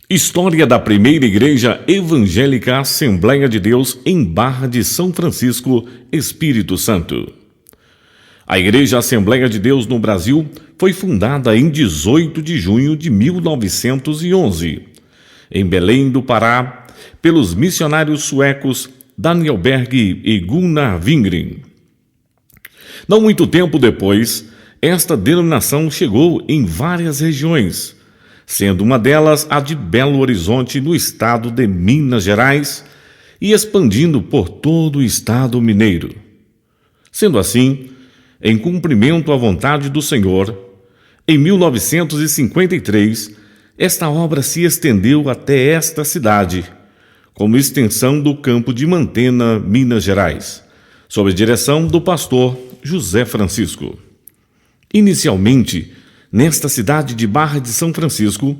História da primeira igreja evangélica Assembleia de Deus em Barra de São Francisco, Espírito Santo. A Igreja Assembleia de Deus no Brasil foi fundada em 18 de junho de 1911, em Belém do Pará, pelos missionários suecos Daniel Berg e Gunnar Wingren. Não muito tempo depois, esta denominação chegou em várias regiões, sendo uma delas a de Belo Horizonte, no estado de Minas Gerais, e expandindo por todo o estado mineiro. Sendo assim, em cumprimento à vontade do Senhor, em 1953, esta obra se estendeu até esta cidade, como extensão do campo de Mantena, Minas Gerais, sob a direção do pastor José Francisco. Inicialmente, nesta cidade de Barra de São Francisco,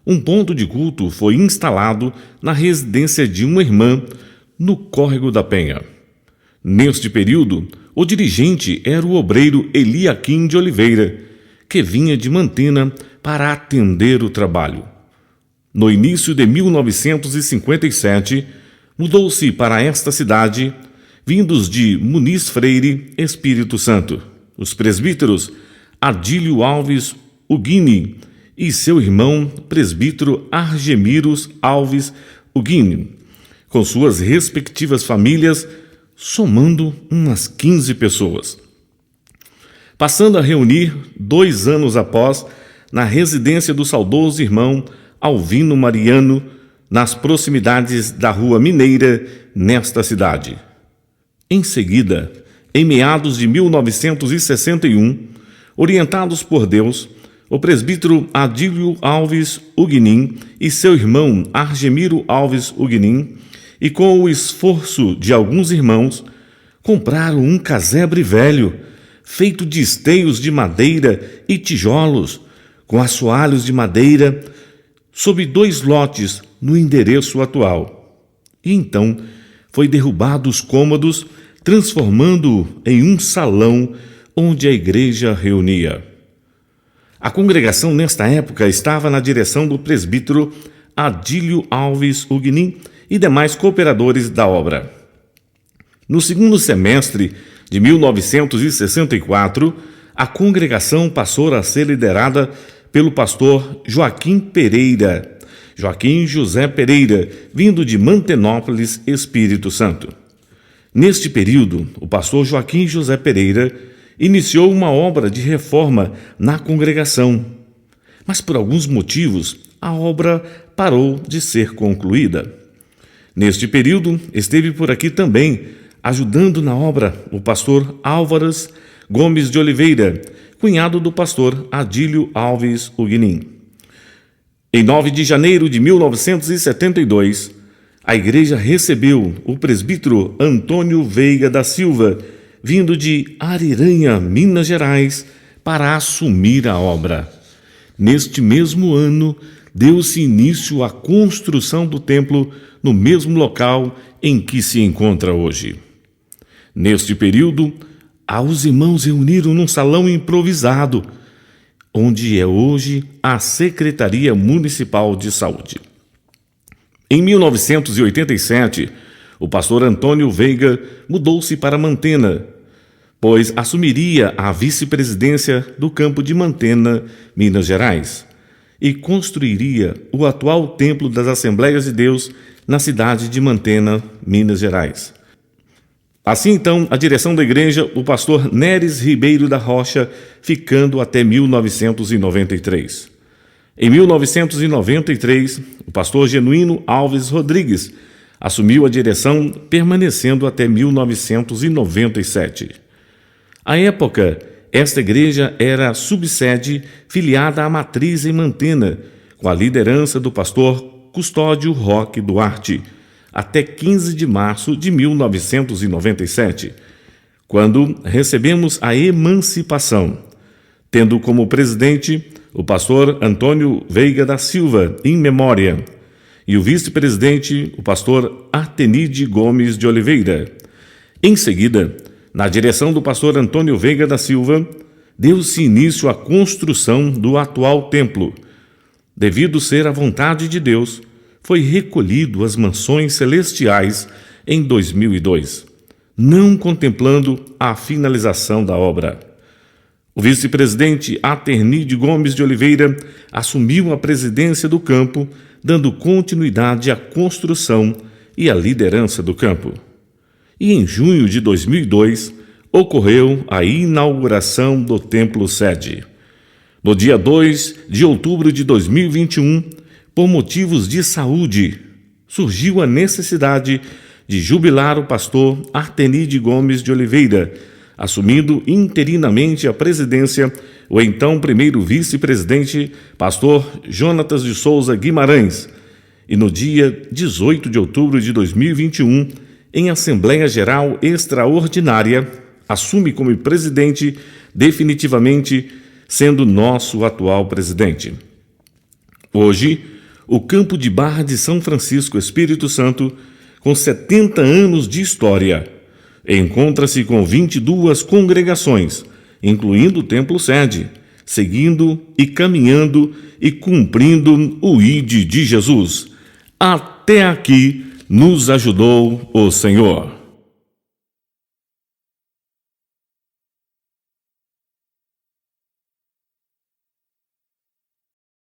um ponto de culto foi instalado na residência de uma irmã no Córrego da Penha. Neste período, o dirigente era o obreiro Eliaquim de Oliveira, que vinha de Mantena para atender o trabalho. No início de 1957, mudou-se para esta cidade, vindos de Muniz Freire, Espírito Santo, os presbíteros Adílio Alves Ugini e seu irmão presbítero Argemiros Alves Ugini, com suas respectivas famílias, somando umas 15 pessoas. Passando a reunir 2 anos após, na residência do saudoso irmão Alvino Mariano, nas proximidades da Rua Mineira, nesta cidade. Em seguida, em meados de 1961, orientados por Deus, o presbítero Adílio Alves Ugnin e seu irmão Argemiro Alves Ugnin, e com o esforço de alguns irmãos, compraram um casebre velho, feito de esteios de madeira e tijolos, com assoalhos de madeira, sob 2 lotes no endereço atual. E então foi derrubado os cômodos, transformando-o em um salão onde a igreja reunia. A congregação nesta época estava na direção do presbítero Adílio Alves Ugnin e demais cooperadores da obra. No segundo semestre de 1964, a congregação passou a ser liderada pelo pastor Joaquim José Pereira, vindo de Mantenópolis, Espírito Santo. Neste período, o pastor Joaquim José Pereira iniciou uma obra de reforma na congregação, mas por alguns motivos a obra parou de ser concluída. Neste período, esteve por aqui também, ajudando na obra, o pastor Álvares Gomes de Oliveira, cunhado do pastor Adílio Alves Ugnin. Em 9 de janeiro de 1972, a igreja recebeu o presbítero Antônio Veiga da Silva, vindo de Ariranha, Minas Gerais, para assumir a obra. Neste mesmo ano, deu-se início à construção do templo no mesmo local em que se encontra hoje. Neste período, os irmãos reuniram num salão improvisado, onde é hoje a Secretaria Municipal de Saúde. Em 1987, o pastor Antônio Veiga mudou-se para Mantena, pois assumiria a vice-presidência do campo de Mantena, Minas Gerais, e construiria o atual Templo das Assembleias de Deus na cidade de Mantena, Minas Gerais. Assim, então, a direção da igreja, o pastor Neres Ribeiro da Rocha, ficando até 1993. Em 1993, o pastor Genuíno Alves Rodrigues assumiu a direção, permanecendo até 1997. À época, esta igreja era subsede filiada à matriz em Mantena, com a liderança do pastor Custódio Roque Duarte, até 15 de março de 1997, quando recebemos a emancipação, tendo como presidente o pastor Antônio Veiga da Silva, em memória, e o vice-presidente, o pastor Artenide Gomes de Oliveira. Em seguida, na direção do pastor Antônio Veiga da Silva, deu-se início à construção do atual templo, devido ser a vontade de Deus, foi recolhido às mansões celestiais em 2002, não contemplando a finalização da obra. O vice-presidente Aternide Gomes de Oliveira assumiu a presidência do campo, dando continuidade à construção e à liderança do campo. E em junho de 2002, ocorreu a inauguração do templo sede. No dia 2 de outubro de 2021, por motivos de saúde, surgiu a necessidade de jubilar o pastor Aternide Gomes de Oliveira, assumindo interinamente a presidência o então primeiro vice-presidente, pastor Jonatas de Souza Guimarães, e no dia 18 de outubro de 2021, em Assembleia Geral Extraordinária, assume como presidente definitivamente, sendo nosso atual presidente. Hoje, o campo de Barra de São Francisco, Espírito Santo, com 70 anos de história, encontra-se com 22 congregações, incluindo o templo sede, seguindo e caminhando e cumprindo o ID de Jesus. Até aqui nos ajudou o Senhor.